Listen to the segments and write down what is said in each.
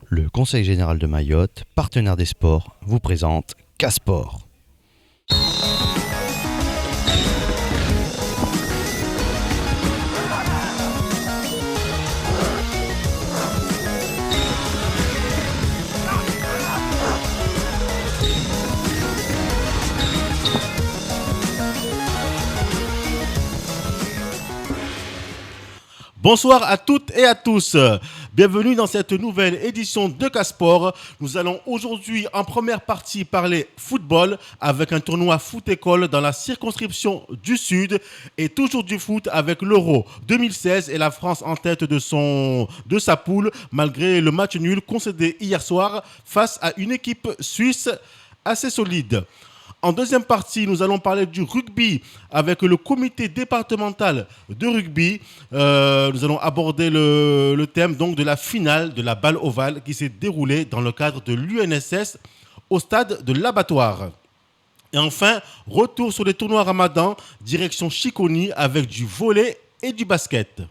Le Conseil général de Mayotte, partenaire des sports, vous présente K-Sport. Bonsoir à toutes et à tous. Bienvenue dans cette nouvelle édition de K-Sport. Nous allons aujourd'hui en première partie parler football avec un tournoi foot-école dans la circonscription du Sud et toujours du foot avec l'Euro 2016 et la France en tête de sa poule malgré le match nul concédé hier soir face à une équipe suisse assez solide. En deuxième partie, nous allons parler du rugby avec le comité départemental de rugby. Nous allons aborder le thème donc de la finale de la balle ovale qui s'est déroulée dans le cadre de l'UNSS au stade de l'Abattoir. Et enfin, retour sur les tournois Ramadan, direction Chiconi avec du volley et du basket.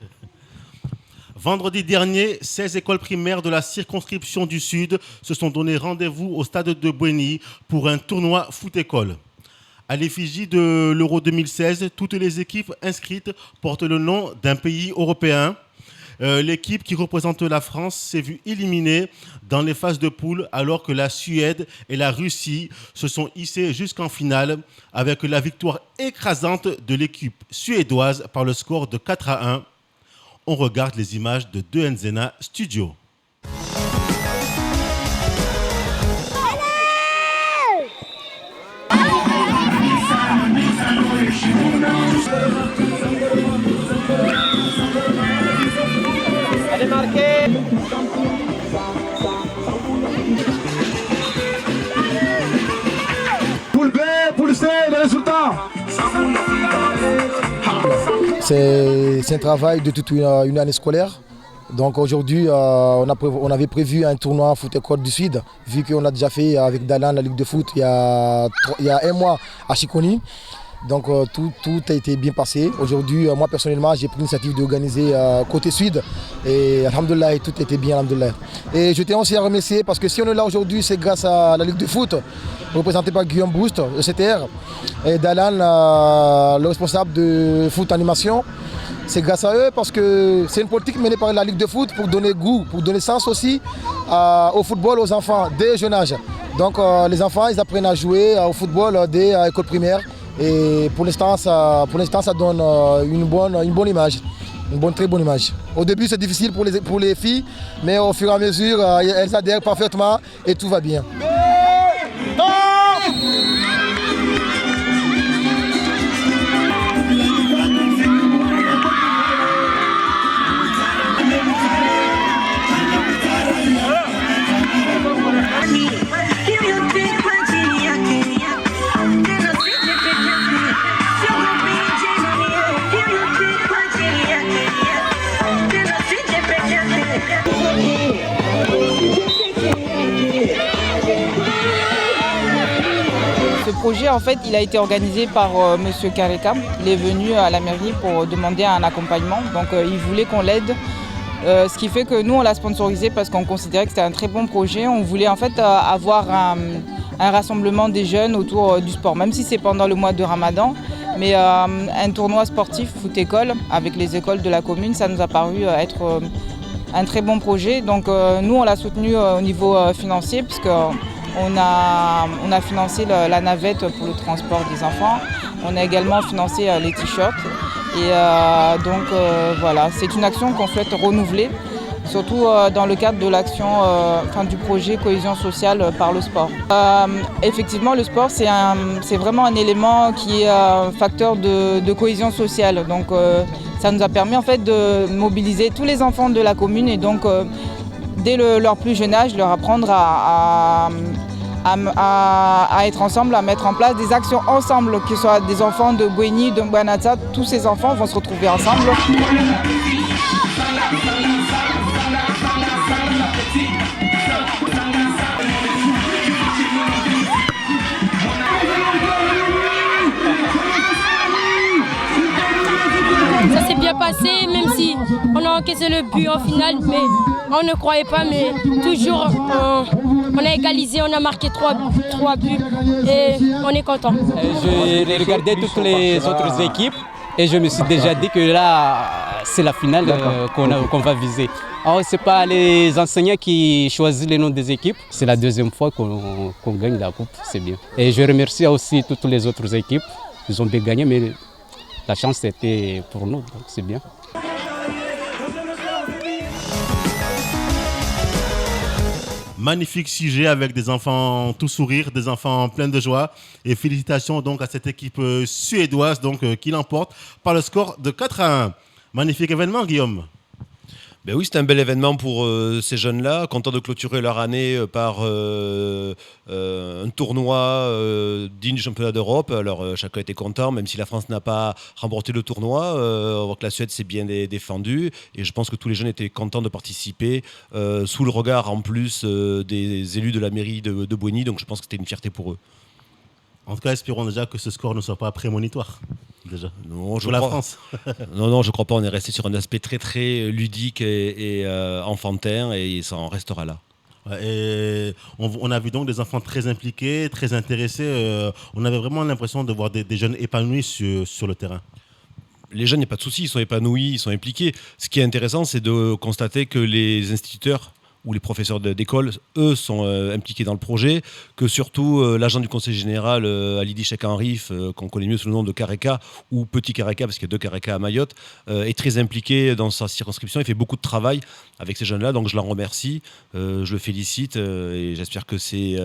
Vendredi dernier, 16 écoles primaires de la circonscription du Sud se sont donné rendez-vous au stade de Bouéni pour un tournoi foot-école. À l'effigie de l'Euro 2016, toutes les équipes inscrites portent le nom d'un pays européen. L'équipe qui représente la France s'est vue éliminée dans les phases de poule alors que la Suède et la Russie se sont hissées jusqu'en finale avec la victoire écrasante de l'équipe suédoise par le score de 4-1. On regarde les images de 2NZena Studio. Allez marquer. Poule B, poule C, les résultats. C'est un travail de toute une année scolaire. Donc aujourd'hui, on avait prévu un tournoi foot-école du Sud, vu qu'on a déjà fait avec Dalan la Ligue de foot il y a un mois à Chiconi. Donc tout a été bien passé. Aujourd'hui, moi personnellement, j'ai pris l'initiative d'organiser côté Sud. Et alhamdoulilah, tout était bien, alhamdoulilah. Et je tiens aussi à remercier, parce que si on est là aujourd'hui, c'est grâce à la Ligue de foot, représentée par Guillaume Boost, le CTR, et Dalan, le responsable de foot animation. C'est grâce à eux parce que c'est une politique menée par la Ligue de foot pour donner goût, pour donner sens aussi au football aux enfants dès jeune âge. Donc les enfants, ils apprennent à jouer au football dès l'école primaire. Et pour l'instant, ça donne une bonne image, très bonne image. Au début, c'est difficile pour les filles, mais au fur et à mesure, elles adhèrent parfaitement et tout va bien. Ce projet, en fait, il a été organisé par Monsieur Kareka. Il est venu à la mairie pour demander un accompagnement. Donc, il voulait qu'on l'aide. Ce qui fait que nous, on l'a sponsorisé parce qu'on considérait que c'était un très bon projet. On voulait en fait avoir un rassemblement des jeunes autour du sport, même si c'est pendant le mois de Ramadan. Mais un tournoi sportif foot-école avec les écoles de la commune, ça nous a paru être un très bon projet. Donc, nous, on l'a soutenu au niveau financier puisqu'on a financé la navette pour le transport des enfants. On a également financé les t-shirts. Et donc voilà, c'est une action qu'on souhaite renouveler, surtout dans le cadre de l'action, du projet cohésion sociale par le sport. Effectivement, le sport, c'est vraiment un élément qui est un facteur de cohésion sociale. Donc ça nous a permis en fait de mobiliser tous les enfants de la commune et donc dès leur plus jeune âge, leur apprendre à être ensemble, à mettre en place des actions ensemble, que ce soit des enfants de Bouéni, de Mbouanata, tous ces enfants vont se retrouver ensemble. Ça s'est bien passé, même si on a pensant que c'est le but au final, mais on ne croyait pas, mais toujours on a égalisé, on a marqué 3 buts et on est content. Je regardais toutes les autres équipes et je me suis déjà dit que là, c'est la finale qu'on va viser. Alors, ce n'est pas les enseignants qui choisissent les noms des équipes, c'est la deuxième fois qu'on gagne la coupe, c'est bien. Et je remercie aussi toutes les autres équipes, ils ont bien gagné, mais la chance était pour nous, donc c'est bien. Magnifique sujet avec des enfants tout sourire, des enfants pleins de joie. Et félicitations donc à cette équipe suédoise donc, qui l'emporte par le score de 4-1. Magnifique événement, Guillaume. Ben oui, c'est un bel événement pour ces jeunes-là, contents de clôturer leur année par un tournoi digne du championnat d'Europe. Alors chacun était content, même si la France n'a pas remporté le tournoi. On voit que la Suède s'est bien défendue et je pense que tous les jeunes étaient contents de participer sous le regard en plus des élus de la mairie de Bouigny. Donc je pense que c'était une fierté pour eux. En tout cas, espérons déjà que ce score ne soit pas prémonitoire. Déjà. Non, pour la France. non, je crois pas. On est resté sur un aspect très très ludique et enfantin et ça en restera là. Et on a vu donc des enfants très impliqués, très intéressés. On avait vraiment l'impression de voir des jeunes épanouis sur le terrain. Les jeunes, il n'y a pas de souci, ils sont épanouis, ils sont impliqués. Ce qui est intéressant, c'est de constater que les instituteurs où les professeurs d'école, eux, sont impliqués dans le projet, que surtout l'agent du conseil général, Alidi Cheikh-Henrif, qu'on connaît mieux sous le nom de Kareka, ou Petit Kareka, parce qu'il y a 2 Kareka à Mayotte, est très impliqué dans sa circonscription, il fait beaucoup de travail avec ces jeunes-là, donc je l'en remercie, je le félicite, et j'espère que ses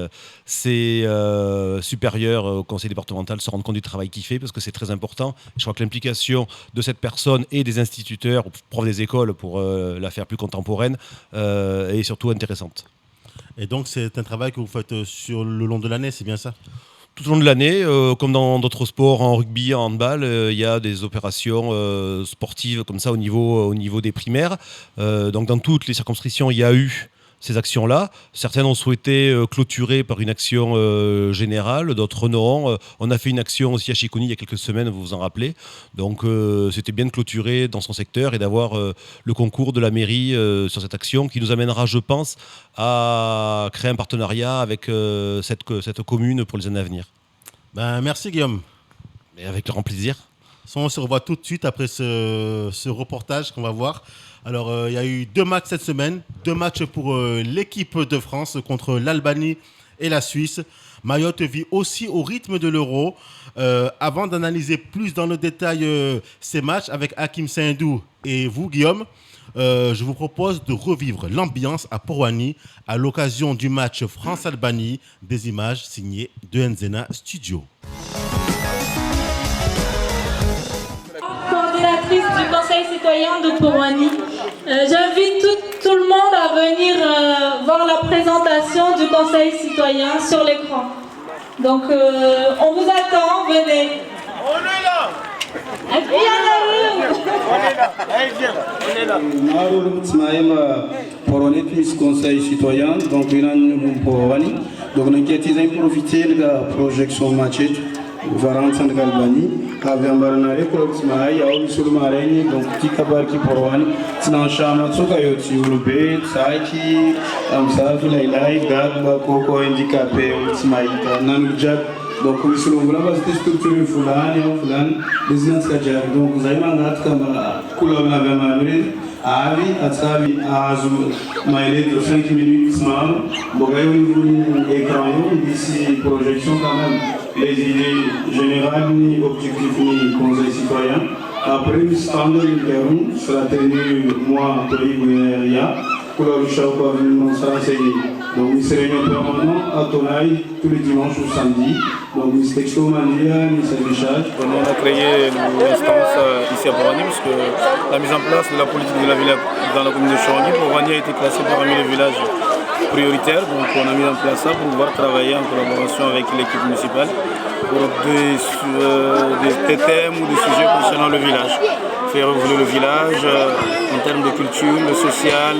supérieurs au conseil départemental se rendent compte du travail qu'il fait, parce que c'est très important. Je crois que l'implication de cette personne et des instituteurs, profs des écoles, pour la faire plus contemporaine, est surtout intéressante. Et donc c'est un travail que vous faites sur le long de l'année, c'est bien ça ? Tout au long de l'année, comme dans d'autres sports, en rugby, en handball, il y a des opérations sportives comme ça au niveau des primaires. Donc dans toutes les circonscriptions, il y a eu ces actions-là. Certaines ont souhaité clôturer par une action générale, d'autres non. On a fait une action aussi à Chiconi il y a quelques semaines, vous vous en rappelez. Donc c'était bien de clôturer dans son secteur et d'avoir le concours de la mairie sur cette action qui nous amènera, je pense, à créer un partenariat avec cette commune pour les années à venir. Ben, merci Guillaume. Et avec grand plaisir. On se revoit tout de suite après ce reportage qu'on va voir. Alors, il y a eu 2 matchs cette semaine. 2 matchs pour l'équipe de France contre l'Albanie et la Suisse. Mayotte vit aussi au rythme de l'Euro. Avant d'analyser plus dans le détail ces matchs avec Hakim Saindou et vous, Guillaume, je vous propose de revivre l'ambiance à Porwani à l'occasion du match France-Albanie. Des images signées de Nzena Studio. Coordinatrice du Conseil citoyen de Porwani. J'invite tout le monde à venir voir la présentation du Conseil citoyen sur l'écran. Donc on vous attend, venez. On est là. On est là. Conseil citoyen, donc Porwani. Donc on a profité de la projection match. Varansan Galbani, Aviambaranare, Koloksimai, Aulusulmareni, donc Tikabarki Porwani, Tsanchama, Tsukayoti, Urube, Tsaki, Amsatu, Lailai, Gagba, Koko, Handicapé, Ultimaïta, Nanujak, donc Usulungula, c'était structuré Fulani, Business Kajak, donc vous avez mandat comme Koulom Lavamabri, Avi, Atsavi, Azul, Maïlé de 5 minutes, Smam, Bogaï, écran, d'ici projection quand même. Les idées générales, ni objectifs, ni conseil citoyen. Après, le standard interne sera tenu mois après Guénéria pour le chef gouvernement s'enseigner. Donc, il serait permanent à Tonaï tous les dimanches ou samedis. Donc, il s'est extraordinaire, il s'est décharge. On a créé une instance ici à Porwani parce que la mise en place de la politique de la ville dans la commune de Chorani, Porwani a été classé parmi les villages prioritaires. Donc, on a mis en place ça pour pouvoir travailler en collaboration avec l'équipe municipale pour des thèmes ou des sujets concernant le village. Faire évoluer le village en termes de culture, le social,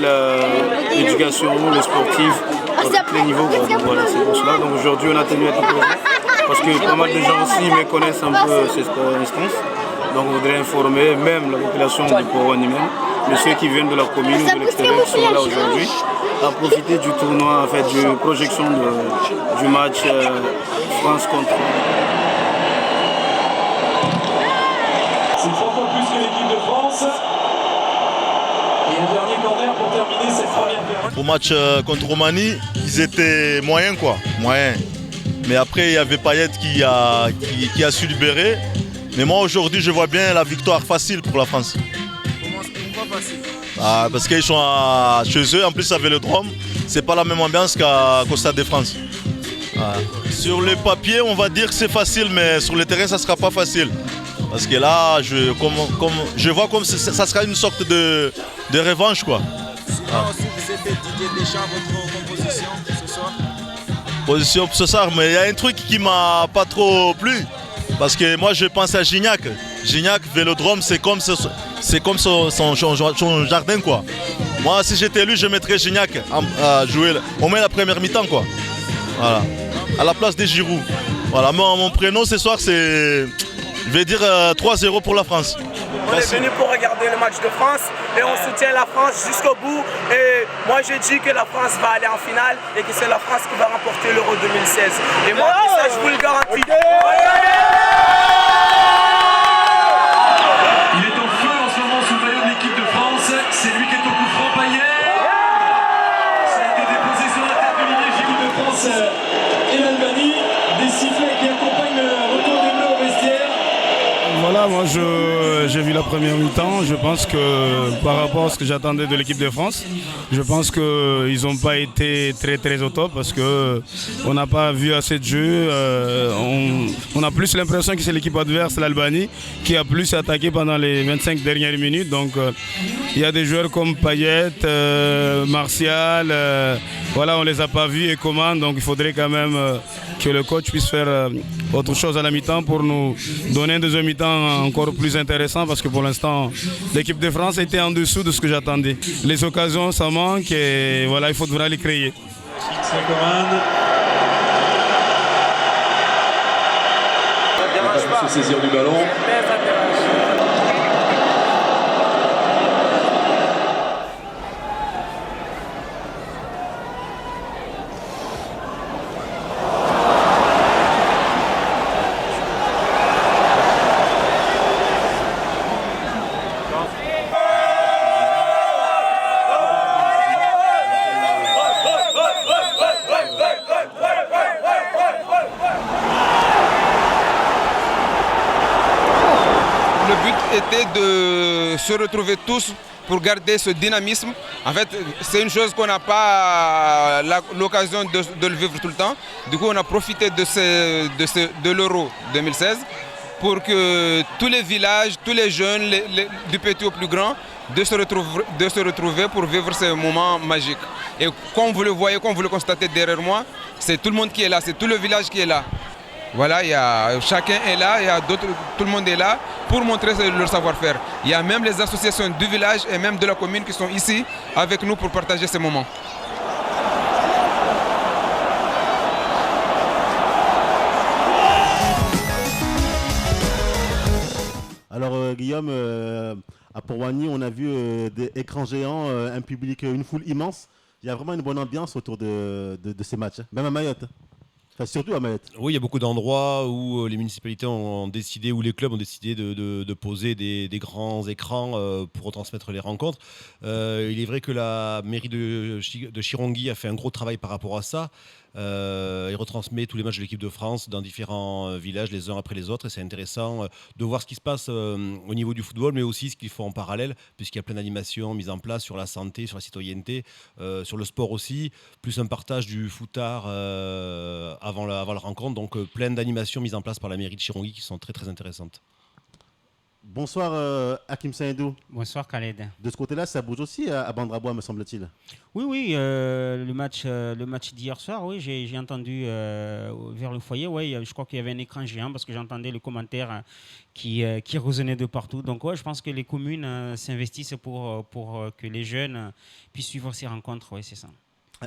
l'éducation, le sportif, à tous les niveaux. Donc, voilà, c'est pour cela. Donc aujourd'hui, on a tenu à être présent parce que pas mal de gens aussi méconnaissent un peu cette instance. Donc on voudrait informer même la population du Porwani même mais ceux qui viennent de la commune ou de l'extérieur qui sont là aujourd'hui, à profiter du tournoi, en fait, du projection du match France contre. C'est 3 fois plus que l'équipe de France. Et un dernier corner pour terminer cette première période. Au match contre Roumanie, ils étaient moyens quoi, moyens. Mais après il y avait Payet qui a su libérer. Mais moi aujourd'hui je vois bien la victoire facile pour la France. Pourquoi facile? Parce qu'ils sont chez eux, en plus avec le Vélodrome, c'est pas la même ambiance qu'au Stade de France. Sur le papier on va dire que c'est facile, mais sur le terrain ça sera pas facile. Parce que là, je vois comme ça sera une sorte de revanche quoi. Aussi, vous êtes Didier Deschamps, votre composition ce soir? Position pour ce soir, mais il y a un truc qui m'a pas trop plu. Parce que moi je pense à Gignac. Gignac, Vélodrome, c'est comme son jardin quoi. Moi si j'étais lui, je mettrais Gignac à jouer au moins la première mi-temps quoi. Voilà. À la place des Giroud. Voilà, mon prénom ce soir c'est. Je vais dire 3-0 pour la France. On est venu pour regarder le match de France et on soutient la France jusqu'au bout. Et moi je dis que la France va aller en finale et que c'est la France qui va remporter l'Euro 2016. Et moi ça je vous le garantis. Il est au feu en ce moment sous le maillot de l'équipe de France. C'est lui qui est au coup franc, Payet. Ça a été déposé sur la tête de Ligue de France et l'Albanie. Des sifflets qui accompagnent le retour des Bleus au vestiaire. Voilà, moi j'ai vu la première mi-temps. Je pense que par rapport à ce que j'attendais de l'équipe de France, je pense qu'ils n'ont pas été très au top parce qu'on n'a pas vu assez de jeu. On a plus l'impression que c'est l'équipe adverse, l'Albanie, qui a plus attaqué pendant les 25 dernières minutes. Donc il y a des joueurs comme Payet, Martial, voilà, on ne les a pas vus et comment. Donc il faudrait quand même que le coach puisse faire autre chose à la mi-temps pour nous donner un deuxième mi-temps encore plus intéressant parce que pour l'instant l'équipe de France était en dessous de ce que j'attendais. Les occasions ça manque et voilà, il faudra les créer. Ça commande. Il n'a pas pu se saisir du ballon. De se retrouver tous pour garder ce dynamisme. En fait, c'est une chose qu'on n'a pas l'occasion de le vivre tout le temps. Du coup, on a profité de l'Euro 2016 pour que tous les villages, tous les jeunes, du petit au plus grand, de se retrouver pour vivre ce moment magique. Et comme vous le voyez, comme vous le constatez derrière moi, c'est tout le monde qui est là, c'est tout le village qui est là. Voilà, chacun est là, tout le monde est là pour montrer leur savoir-faire. Il y a même les associations du village et même de la commune qui sont ici avec nous pour partager ces moments. Alors Guillaume, à Port-Wani, on a vu des écrans géants, un public, une foule immense. Il y a vraiment une bonne ambiance autour de ces matchs, même à Mayotte. Enfin, surtout à Mayotte. Oui, il y a beaucoup d'endroits où les municipalités ont décidé, où les clubs ont décidé de poser des grands écrans pour retransmettre les rencontres. Il est vrai que la mairie de Chirongui a fait un gros travail par rapport à ça. Il retransmet tous les matchs de l'équipe de France dans différents villages les uns après les autres et c'est intéressant de voir ce qui se passe au niveau du football mais aussi ce qu'ils font en parallèle puisqu'il y a plein d'animations mises en place sur la santé, sur la citoyenneté, sur le sport aussi, plus un partage du footard avant la rencontre, donc plein d'animations mises en place par la mairie de Chirongui qui sont très très intéressantes. Bonsoir Hakim Saïdou. Bonsoir Khaled. De ce côté-là, ça bouge aussi à Bandrabois, me semble-t-il. Oui, le match d'hier soir, oui, j'ai entendu vers le foyer, oui, je crois qu'il y avait un écran géant parce que j'entendais le commentaire qui résonnait de partout. Donc ouais, je pense que les communes s'investissent pour que les jeunes puissent suivre ces rencontres, oui, c'est ça.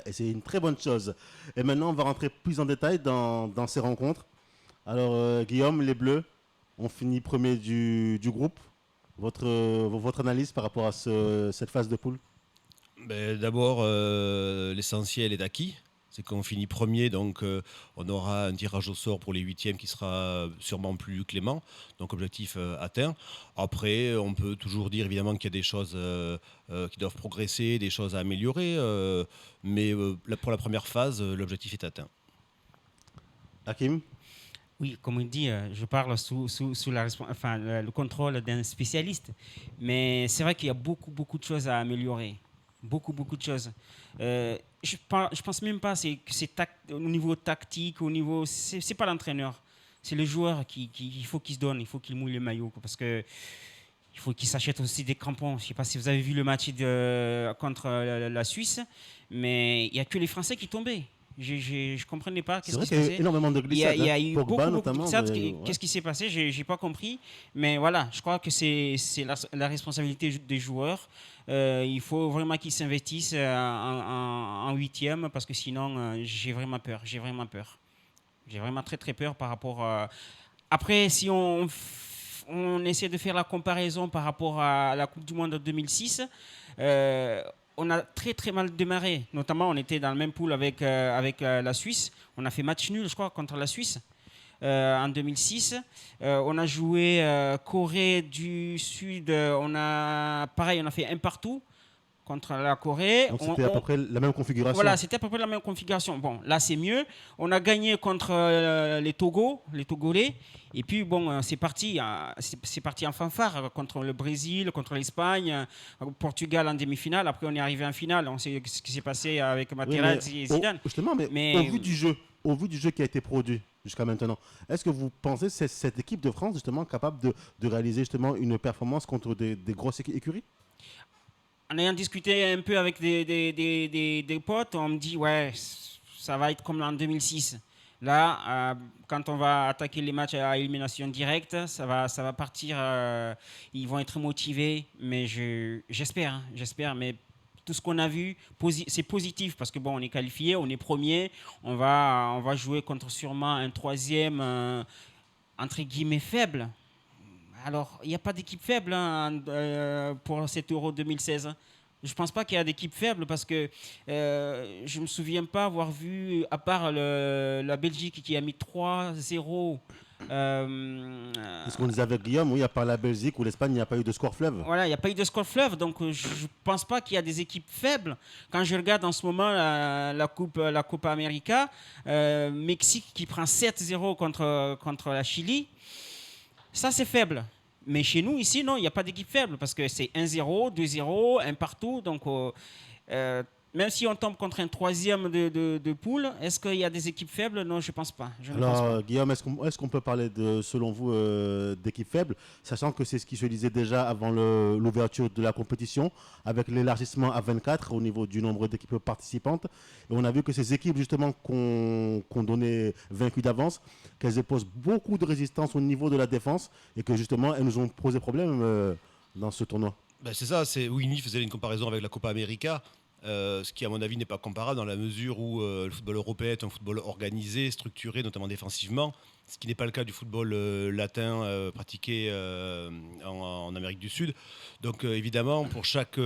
Et c'est une très bonne chose. Et maintenant, on va rentrer plus en détail dans ces rencontres. Alors Guillaume, les Bleus ont fini premier du groupe. Votre analyse par rapport à cette phase de poule? D'abord, l'essentiel est acquis. C'est qu'on finit premier, donc on aura un tirage au sort pour les huitièmes qui sera sûrement plus clément, donc objectif atteint. Après, on peut toujours dire évidemment qu'il y a des choses qui doivent progresser, des choses à améliorer, mais pour la première phase, l'objectif est atteint. Hakim? Oui, comme on dit, je parle sous le contrôle d'un spécialiste, mais c'est vrai qu'il y a beaucoup de choses à améliorer. Beaucoup de choses. Je pense même pas que c'est au niveau tactique, au niveau, c'est pas l'entraîneur, c'est le joueur il faut qu'il se donne, il faut qu'il mouille le maillot, parce que il faut qu'il s'achète aussi des crampons. Je sais pas si vous avez vu le match contre la Suisse, mais il y a que les Français qui tombaient. Je comprenais pas qu'est-ce qui se passait. Il y a eu énormément de glissades. Il y a eu Pogba, beaucoup de glissades. ouais. Qu'est-ce qui s'est passé? J'ai pas compris. Mais voilà, je crois que c'est la responsabilité des joueurs. Il faut vraiment qu'ils s'investissent en huitième, parce que sinon, j'ai vraiment peur. J'ai vraiment très peur par rapport à... Après, si on essaie de faire la comparaison par rapport à la Coupe du Monde de 2006, on a très mal démarré. Notamment, on était dans le même pool avec la Suisse. On a fait match nul, je crois, contre la Suisse en 2006. On a joué Corée du Sud. On a fait un partout contre la Corée. Donc c'était à peu près la même configuration. Voilà, c'était à peu près la même configuration. Bon, là c'est mieux. On a gagné contre les Togolais. Et puis bon, c'est parti en fanfare contre le Brésil, contre l'Espagne, Portugal en demi-finale. Après on est arrivé en finale. On sait ce qui s'est passé avec Materazzi et Zidane. Justement, mais au vu du jeu qui a été produit jusqu'à maintenant, est-ce que vous pensez que c'est cette équipe de France justement capable de réaliser justement une performance contre des grosses écuries? En ayant discuté un peu avec des potes, on me dit ouais, ça va être comme en 2006. Là, quand on va attaquer les matchs à élimination directe, ça va partir. Ils vont être motivés, mais j'espère, mais tout ce qu'on a vu, c'est positif, parce que bon, on est qualifié, on est premier, on va jouer contre sûrement un troisième entre guillemets faible. Alors, il n'y a pas d'équipe faible pour cet Euro 2016. Je ne pense pas qu'il y a d'équipe faible, parce que je ne me souviens pas avoir vu, à part la Belgique qui a mis 3-0. Parce qu'on disait avec Guillaume, oui, à part la Belgique ou l'Espagne, il n'y a pas eu de score fleuve. Voilà, il n'y a pas eu de score fleuve, donc je ne pense pas qu'il y a des équipes faibles. Quand je regarde en ce moment la Copa América, Mexique qui prend 7-0 contre la Chili, ça c'est faible. Mais chez nous, ici, non, il n'y a pas d'équipe faible, parce que c'est 1-0, 2-0, un partout. Donc, même si on tombe contre un troisième de poule, est-ce qu'il y a des équipes faibles? Non, je ne pense pas. Guillaume, est-ce qu'on peut parler, selon vous, d'équipes faibles, sachant que c'est ce qui se disait déjà avant l'ouverture de la compétition, avec l'élargissement à 24 au niveau du nombre d'équipes participantes. Et on a vu que ces équipes, justement, qu'on donnait vaincues d'avance, qu'elles posent beaucoup de résistance au niveau de la défense, et que, justement, elles nous ont posé problème dans ce tournoi. C'est ça, Winnie faisait une comparaison avec la Copa América. Ce qui, à mon avis, n'est pas comparable, dans la mesure où le football européen est un football organisé, structuré, notamment défensivement, ce qui n'est pas le cas du football latin pratiqué en Amérique du Sud. Donc évidemment, pour chaque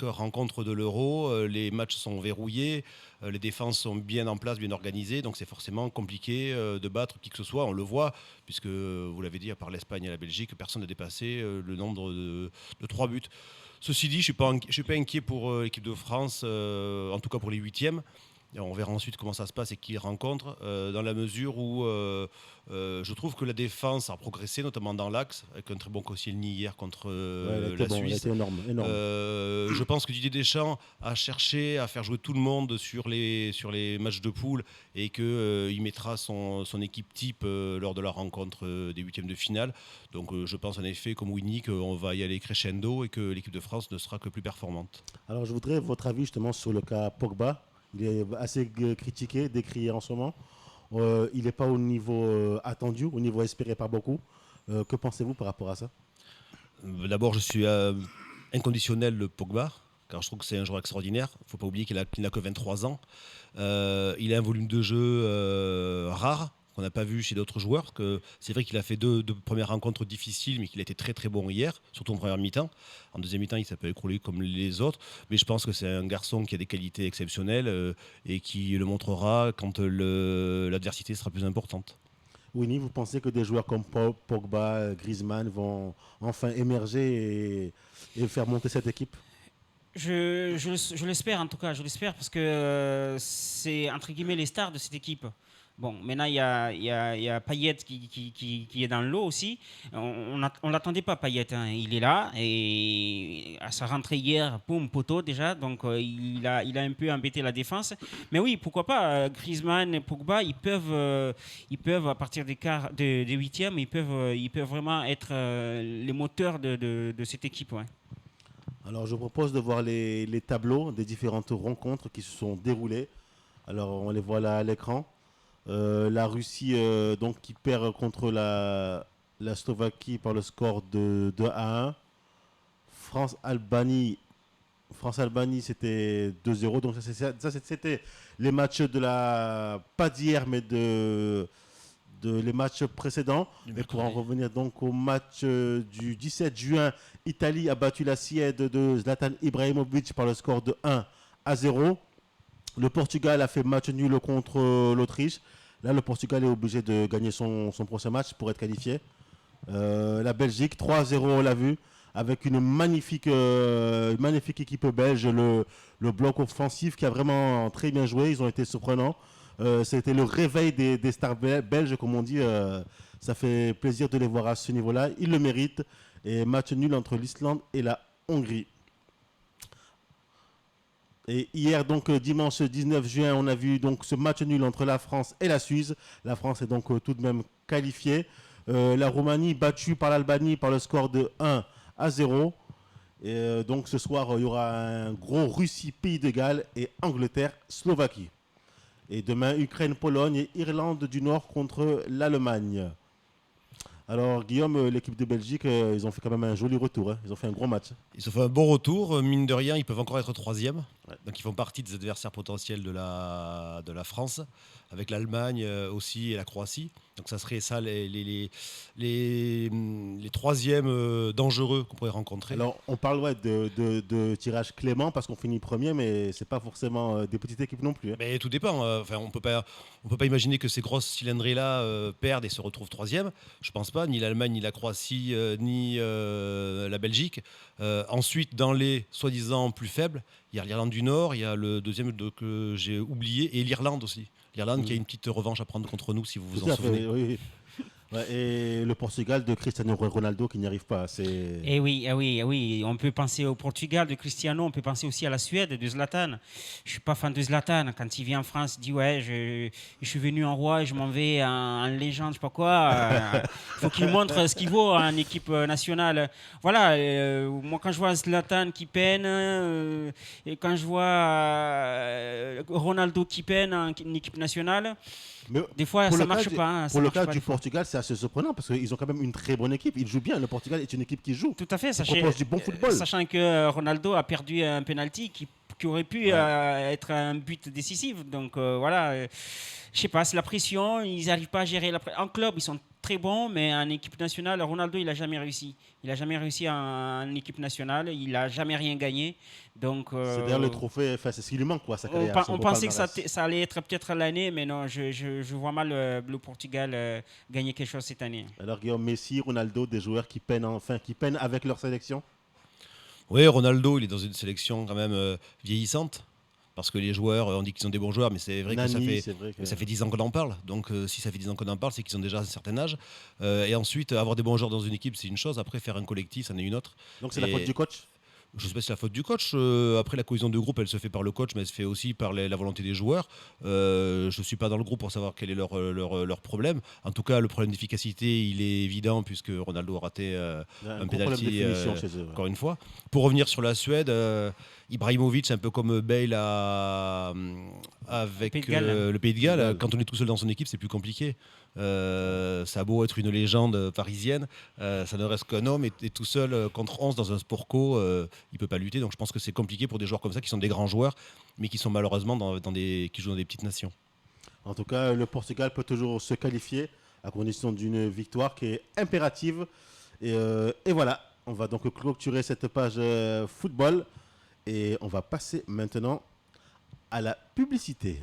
rencontre de l'Euro, les matchs sont verrouillés, les défenses sont bien en place, bien organisées, donc c'est forcément compliqué de battre qui que ce soit. On le voit, puisque, vous l'avez dit, à part l'Espagne et la Belgique, personne n'a dépassé le nombre de 3 buts. Ceci dit, je ne suis pas inquiet pour l'équipe de France, en tout cas pour les huitièmes. On verra ensuite comment ça se passe et qui rencontre, dans la mesure où je trouve que la défense a progressé, notamment dans l'axe, avec un très bon Koscielny hier contre la Suisse. C'était énorme. Je pense que Didier Deschamps a cherché à faire jouer tout le monde sur les matchs de poule, et qu'il mettra son équipe type lors de la rencontre des huitièmes de finale. Donc je pense en effet, comme Winnie, qu'on va y aller crescendo et que l'équipe de France ne sera que plus performante. Alors je voudrais votre avis justement sur le cas Pogba. Il est assez critiqué, décrié en ce moment. Il n'est pas au niveau attendu, au niveau espéré par beaucoup. Que pensez-vous par rapport à ça? D'abord, je suis inconditionnel de Pogba, car je trouve que c'est un joueur extraordinaire. Il ne faut pas oublier qu'il n'a que 23 ans. Il a un volume de jeu rare qu'on n'a pas vu chez d'autres joueurs. Que c'est vrai qu'il a fait deux premières rencontres difficiles, mais qu'il a été très très bon hier, surtout en première mi-temps. En deuxième mi-temps, il s'est pas écroulé comme les autres, mais je pense que c'est un garçon qui a des qualités exceptionnelles et qui le montrera quand l'adversité sera plus importante. Winnie, vous pensez que des joueurs comme Pogba, Griezmann vont enfin émerger et faire monter cette équipe? Je l'espère en tout cas, je l'espère parce que c'est entre guillemets les stars de cette équipe. Bon, maintenant il y a Payet qui est dans l'eau aussi. On l'attendait pas Payet, hein. Il est là et à sa rentrée hier, boum, poteau déjà. Donc il a un peu embêté la défense. Mais oui, pourquoi pas Griezmann et Pogba, ils peuvent à partir des huitièmes, ils peuvent vraiment être les moteurs de cette équipe. Ouais. Alors je propose de voir les tableaux des différentes rencontres qui se sont déroulées. Alors on les voit là à l'écran. La Russie donc qui perd contre la Slovaquie par le score de 2-1. France-Albanie c'était 2-0. Donc ça c'était les matchs pas d'hier mais de les matchs précédents. Et pour en revenir donc au match du 17 juin, Italie a battu la Suède de Zlatan Ibrahimovic par le score de 1-0. Le Portugal a fait match nul contre l'Autriche. Là, le Portugal est obligé de gagner son prochain match pour être qualifié. La Belgique, 3-0, on l'a vu, avec une magnifique équipe belge. Le bloc offensif qui a vraiment très bien joué. Ils ont été surprenants. C'était le réveil des stars belges, comme on dit. Ça fait plaisir de les voir à ce niveau-là. Ils le méritent. Et match nul entre l'Islande et la Hongrie. Et hier, donc dimanche 19 juin, on a vu donc ce match nul entre la France et la Suisse. La France est donc tout de même qualifiée. La Roumanie battue par l'Albanie par le score de 1-0. Et donc ce soir, il y aura un gros Russie, Pays de Galles et Angleterre, Slovaquie. Et demain, Ukraine, Pologne et Irlande du Nord contre l'Allemagne. Alors Guillaume, l'équipe de Belgique, ils ont fait quand même un joli retour. Hein. Ils ont fait un gros match. Ils ont fait un bon retour. Mine de rien, ils peuvent encore être troisième. Ouais. Donc ils font partie des adversaires potentiels de la France, avec l'Allemagne aussi et la Croatie. Donc ça serait ça les troisièmes dangereux qu'on pourrait rencontrer. Alors on parle de tirage clément parce qu'on finit premier, mais c'est pas forcément des petites équipes non plus. Hein. Mais tout dépend. Enfin, on peut pas imaginer que ces grosses cylindrées-là perdent et se retrouvent troisième. Je pense pas. Ni l'Allemagne, ni la Croatie, ni la Belgique. Ensuite, dans les soi-disant plus faibles, il y a l'Irlande du Nord, il y a le deuxième que j'ai oublié, et l'Irlande aussi. L'Irlande qui a une petite revanche à prendre contre nous, si vous vous en souvenez. Oui. Ouais, et le Portugal de Cristiano Ronaldo qui n'y arrive pas. Eh oui. On peut penser au Portugal de Cristiano, on peut penser aussi à la Suède de Zlatan. Je ne suis pas fan de Zlatan. Quand il vient en France, il dit ouais, je suis venu en roi et je m'en vais en légende, je sais pas quoi. Il faut qu'il montre ce qu'il vaut en équipe nationale. Voilà, moi quand je vois Zlatan qui peine, et quand je vois Ronaldo qui peine en équipe nationale, mais des fois ça ne marche pas. Hein, pour le cas du Portugal, c'est assez surprenant parce qu'ils ont quand même une très bonne équipe. Ils jouent bien. Le Portugal est une équipe qui joue. Tout à fait. Ils proposent du bon football. Sachant que Ronaldo a perdu un penalty qui aurait pu être un but décisif. Donc voilà, je sais pas, c'est la pression. Ils n'arrivent pas à gérer la pression. En club, ils sont très bons, mais en équipe nationale, Ronaldo, il n'a jamais réussi. Il n'a jamais réussi en équipe nationale. Il n'a jamais rien gagné. Donc, c'est d'ailleurs le trophée, c'est ce qui lui manque, quoi, sa carrière. On pensait que ça allait être peut-être l'année, mais non, je vois mal le Portugal gagner quelque chose cette année. Alors Guillaume, Messi, Ronaldo, des joueurs qui peinent avec leur sélection. Oui, Ronaldo, il est dans une sélection quand même vieillissante. Parce que les joueurs, on dit qu'ils sont des bons joueurs, mais c'est vrai que ça fait 10 ans qu'on en parle. Donc si ça fait 10 ans qu'on en parle, c'est qu'ils ont déjà un certain âge. Et ensuite, avoir des bons joueurs dans une équipe, c'est une chose. Après, faire un collectif, c'en est une autre. Donc c'est la faute du coach ? Je ne sais pas si c'est la faute du coach. Après, la cohésion de groupe, elle se fait par le coach, mais elle se fait aussi par la volonté des joueurs. Je ne suis pas dans le groupe pour savoir quel est leur problème. En tout cas, le problème d'efficacité, il est évident puisque Ronaldo a raté un pénalty encore une fois. Pour revenir sur la Suède, Ibrahimovic, c'est un peu comme Bale avec le Pays de Galles. Quand on est tout seul dans son équipe, c'est plus compliqué. Ça a beau être une légende parisienne, ça ne reste qu'un homme et tout seul contre 11 dans un sport co, il peut pas lutter. Donc je pense que c'est compliqué pour des joueurs comme ça qui sont des grands joueurs, mais qui sont malheureusement qui jouent dans des petites nations. En tout cas, le Portugal peut toujours se qualifier à condition d'une victoire qui est impérative. Et voilà, on va donc clôturer cette page football et on va passer maintenant à la publicité.